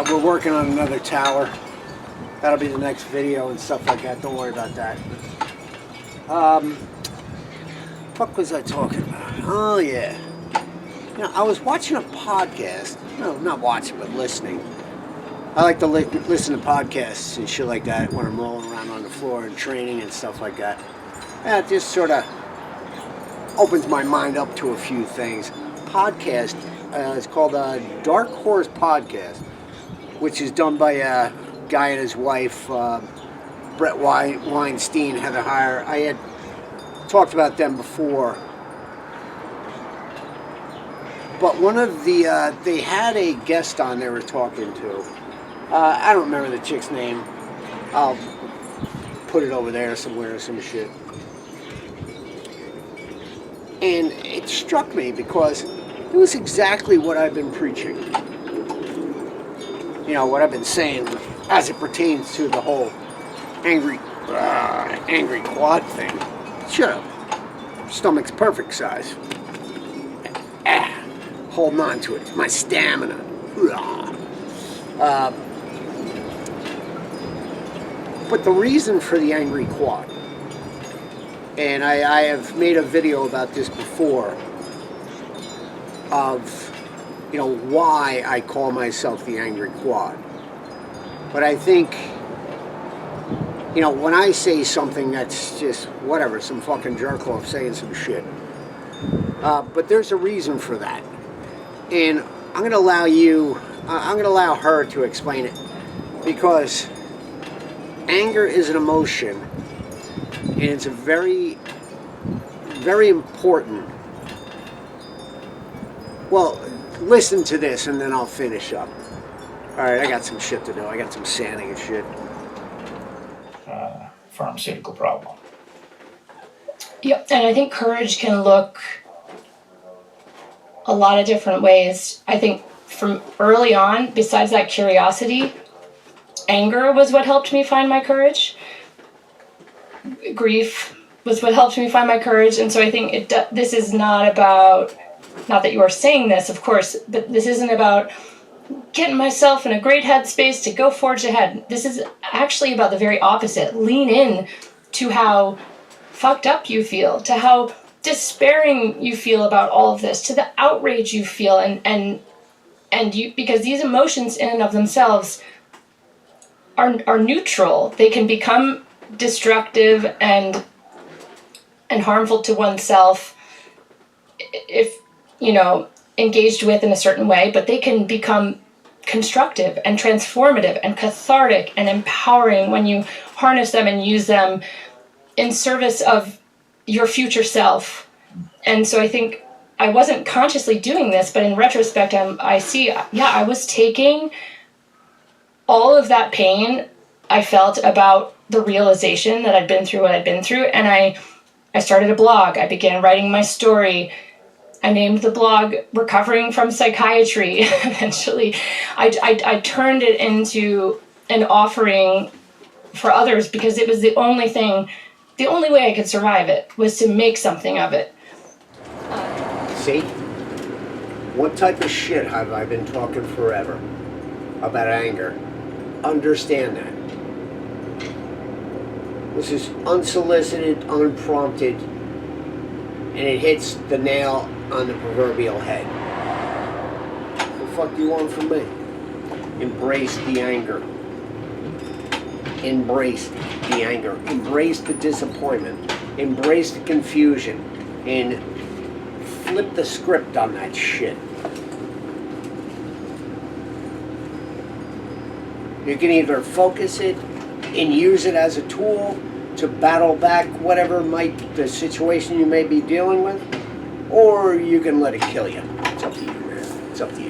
We're working on another tower. That'll be the next video and stuff like that. Don't worry about that. Fuck was I talking about? Oh yeah. You know, I was watching a podcast. No, not watching, but listening. I like to listen to podcasts and shit like that when I'm rolling around on the floor and training and stuff like that. And it just sort of opens my mind up to a few things. Podcast, it's called Dark Horse Podcast, which is done by a guy and his wife, Brett Weinstein, Heather Heyer. I had talked about them before. But one of the, they had a guest on they were talking to. I don't remember the chick's name. I'll put it over there somewhere or some shit. And it struck me because it was exactly what I've been preaching. You know, what I've been saying as it pertains to the whole angry quad thing. Shut up. Stomach's perfect size. Holding on to it. My stamina. But the reason for the angry quad, and I have made a video about this before, of, you know, why I call myself the angry quad. But I think, you know, when I say something that's just whatever, some fucking jerk off saying some shit. But there's a reason for that. And I'm going to allow her to explain it. Because anger is an emotion. And it's a very, very important. Well, listen to this and then I'll finish up. Alright, I got some shit to do. I got some sanding and shit. Pharmaceutical problem. Yep, and I think courage can look a lot of different ways. I think from early on, besides that curiosity, anger was what helped me find my courage. Grief was what helped me find my courage. And so I think this is not about, not that you are saying this, of course, but this isn't about getting myself in a great headspace to go forge ahead. This is actually about the very opposite. Lean in to how fucked up you feel, to how despairing you feel about all of this, to the outrage you feel, and you, because these emotions in and of themselves are neutral. They can become destructive and harmful to oneself if, you know, engaged with in a certain way, but they can become constructive and transformative and cathartic and empowering when you harness them and use them in service of your future self. And so I think I wasn't consciously doing this, but in retrospect, I see, yeah, I was taking all of that pain I felt about the realization that I'd been through what I'd been through, and I started a blog. I began writing my story. I named the blog Recovering from Psychiatry. Eventually, I turned it into an offering for others because it was the only way I could survive it was to make something of it. See? What type of shit have I been talking forever about anger? Understand that. This is unsolicited, unprompted, and it hits the nail on the proverbial head. What the fuck do you want from me? Embrace the anger. Embrace the anger. Embrace the disappointment. Embrace the confusion. And flip the script on that shit. You can either focus it and use it as a tool to battle back whatever the situation you may be dealing with, or you can let it kill you. It's up to you, man. It's up to you.